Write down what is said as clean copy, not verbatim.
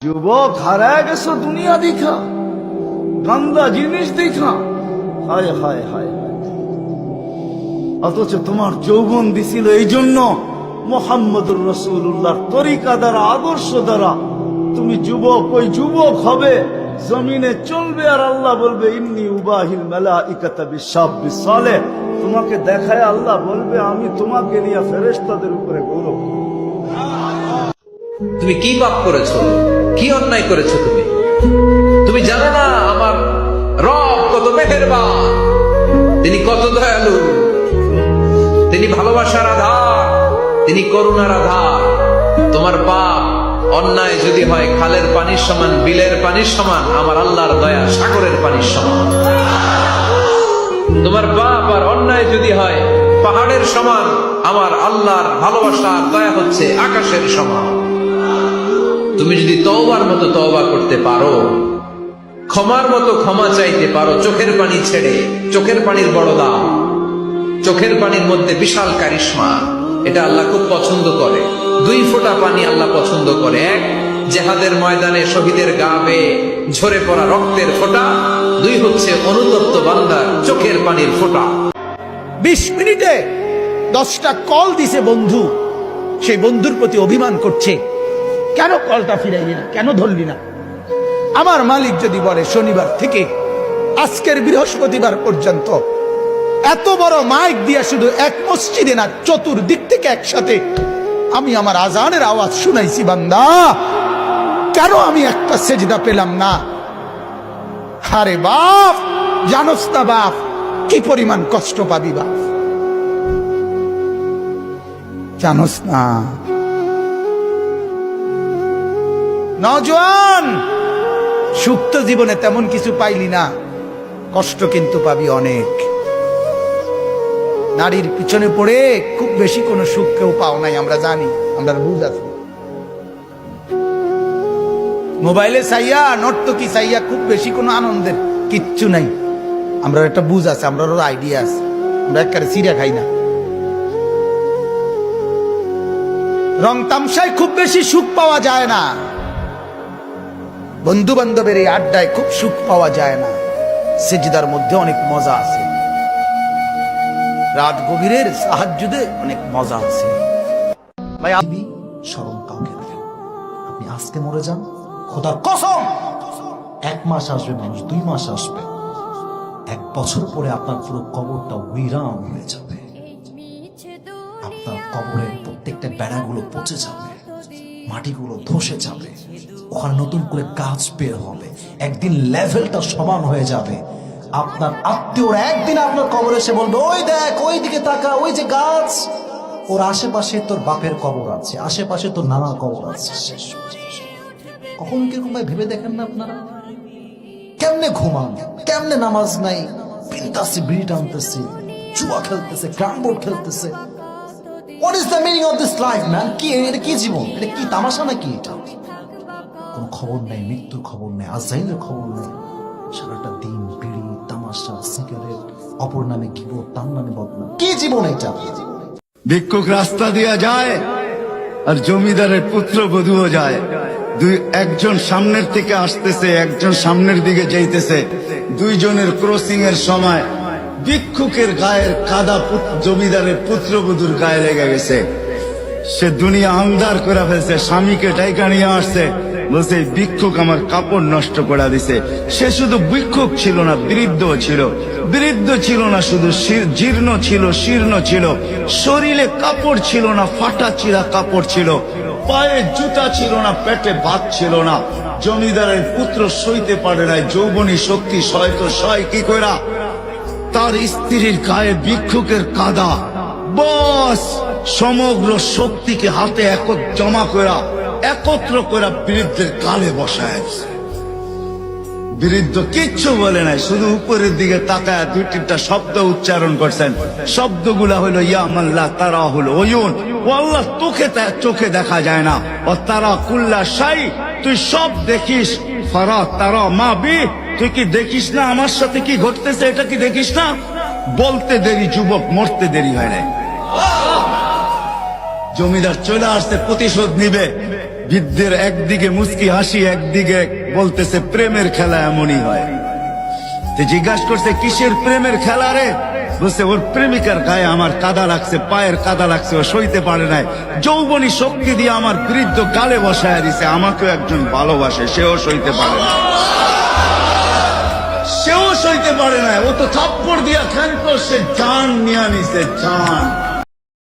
যুবক হারায় গেছো দুনিয়া দেখা, গান্দা জিনিস দেখা, হায় হায় হায় হায়। অথচ তোমার যৌবন দিছিল এই জন্য মুহাম্মদুর রাসূলুল্লাহর তরিকা দ্বারা, আদর্শ দ্বারা তুমি যুবক, ওই যুবক হবে, জমিনে চলবে, আর আল্লাহ বলবে ইন্নী উবাহিল মালাইকাতা বিশাব্বিস সালেহ। তোমাকে দেখায় আল্লাহ বলবে আমি তোমাকে নিয়ে ফেরেশতাদের উপরে গৌরব। তুমি কি পাপ করেছো, কি অন্যায় করেছো? তুমি জানো না আমার রব কত মেহেরবান, তিনি কত দয়ালু, তিনি ভালোবাসার আধার, তিনি করুণার আধার। তোমার পাপ অন্যায় যদি হয় খালের পানির সমান, বিলের পানির সমান, আমার আল্লাহর দয়া সাগরের পানির সমান। তোমার পাপ আর অন্যায় যদি হয় পাহাড়ের সমান, আমার আল্লাহর ভালোবাসার দয়া হচ্ছে আকাশের সমান। তুমি যদি তওবার মতো তওবা করতে পারো, ক্ষমার মতো ক্ষমা চাইতে পারো, চোখের পানি ছেড়ে, চোখের পানির বড় দাম, চোখের পানির মধ্যে বিশাল কারিশমা, এটা আল্লাহ খুব পছন্দ করে। 2 ফোঁটা পানি আল্লাহ পছন্দ করে। এক, জেহাদের ময়দানে শহীদের গা বেয়ে ঝরে পড়া রক্তের ফোঁটা। 2 হচ্ছে অনুতপ্ত বান্দার চোখের পানির ফোঁটা। 20 মিনিটে 10টা কল দিছে বন্ধু, সেই বন্ধুর প্রতি অভিমান করছে, কেন কলটা ফিরাইলি না, কেন ধরলি না? আমার মালিক যদি বলে শনিবার থেকে আজকের বৃহস্পতিবার পর্যন্ত এত বড় মাইক দিয়া শুধু এক মসজিদে না, চতুর্দিক থেকে একসাথে আমি আমার আজানের আওয়াজ শুনাইছি, বান্দা কেন আমি একটা সেজদা পেলাম না? আরে বাপ, জানোস না বাপ কি পরিমাণ কষ্ট পাবি বাপ, জানোস না? নওজোয়ান, সুখ তো জীবনে তেমন কিছু পাইলি না, কষ্ট কিন্তু পাবি অনেক। নারীর পিছনে পড়ে খুব বেশি কোনো সুখ কেউ পাও নাই, আমরা জানি, আমরা বুঝ আছি। মোবাইলে চাইয়া, নর্তকী চাইয়া খুব বেশি কোনো আনন্দের কিচ্ছু নাই, আমরা একটা বুঝ আছে, আমরা আইডিয়া আছে, আমরা একেবারে চিড়া খাই না। রং তামসায় খুব বেশি সুখ পাওয়া যায় না, বন্ধু বান্ধবের এই আড্ডায় খুব সুখ পাওয়া যায় না, সেজদার মধ্যে অনেক মজা আছে, রাত গভীরের সাহায্যে অনেক মজা আছে। ভাই আপনি স্মরণ কাউকে রাখেন, আপনি আজকে মরে যান, খোদার কসম 1 মাস আসবে মানুষ, 2 মাস আসবে, 1 বছর পরে আপনার পুরো কবরটা উইরান হয়ে যাবে, আপনার কবরের প্রত্যেকটা বেড়াগুলো পচে যাবে, মাটিগুলো ধসে যাবে, ওখানে নতুন করে গাছ বের হবে, একদিন লেভেলটা সমান হয়ে যাবে। আপনার আত্মীয়রা একদিন আপনার কবরে এসে বলবে ওই দেখ, ওই দিকে তাকা, ওই যে গাছ, ওর আশেপাশে তোর বাপের কবর আছে, আশেপাশে তোর নানার কবর আছে। কখন কিরকম ভাই ভেবে দেখেন না আপনারা? কেমনে ঘুমান, কেমনে নামাজ নাই, পিনতাছে, বিড়ি টানতেছে, জুয়া খেলতেছে, ক্যারাম বোর্ড খেলতেছে। What is the meaning of this life, man? কি এটা, কি জীবন, এটা কি তামাশা নাকি? এটা কোনো খবর নাই, মৃত্যুর খবর নেই, আজরাইলের খবর নেই, সারাটা দিন বিড়ি, তামাশা, সিগারেট, অপর নামে গীবত, তার নামে বদনাম। কি জীবন এটা? ভিক্ষুক রাস্তা দিয়া যায় আর জমিদারের পুত্র বধূও যায়, একজন সামনের থেকে আসতেছে, একজন সামনের দিকে যাইতেছে, 2 জনের ক্রসিং এর সময় ভিক্ষুকের গায়ের কাদা জমিদারের পুত্রবধূর গায়ে লেগে গেছে। সে দুনিয়া আন্ধার করে ফেলছে, স্বামীকে ডাইকা নিয়ে আসছে, বলছে ভিক্ষুক আমার কাপড় নষ্ট করে দিছে। সে শুধু ভিক্ষুক ছিল না, বৃদ্ধ ছিল, বৃদ্ধ ছিল না শুধু, জীর্ণ ছিল, শীর্ণ ছিল, শরীরে কাপড় ছিল না, ফাটা চিরা কাপড় ছিল, পায়ে জুতা ছিল না, পেটে ভাত ছিল না। জমিদারের পুত্র সইতে পারে নাই, যৌবনী শক্তি সয় তো সয় কি কইরা, তার স্ত্রীর গায়ে ভিক্ষুকের কাদা, বস সমগ্র শক্তিকে হাতে একত্র করা বৃদ্ধের কালে বসায়। বৃদ্ধ কিচ্ছু বলে নাই, শুধু উপরের দিকে তাকায় 2-3টা শব্দ উচ্চারণ করছেন। শব্দগুলা হলো ইয়া মাল্লা তারা হলো ওয়ুন, ও আল্লাহ চোখে দেখা যায় না, ও তারা কুল্লা শাই, তুই সব দেখিস, ফারা তারা মা বি, তুই কি দেখিস না আমার সাথে কি ঘটতেছে, এটা কি দেখিস না? বলতে দেরি যুবক, মরতে দেরি হয় নাই। জমিদার চলে আসতে প্রতিশোধ নিবে, বৃদ্ধের একদিকে মুস্কি হাসি, একদিকে বলতেছে প্রেমের খেলা এমনই হয়। তো জিজ্ঞাসা করছে কিসের প্রেমের খেলা রে? বলছে ওর প্রেমিকার গায়ে আমার কাদা লাগছে, পায়ের কাদা লাগছে, ও সইতে পারে নাই। যৌবনী শক্তি দিয়ে আমার বৃদ্ধ গালে বসায় দিছে। আমাকেও একজন ভালোবাসে, সেও সইতে পারে না, সেও সইতে পারে না। ও তো থাপ্পড় দিয়া খ্যান করছে, জান নিয়ে নিছে জান।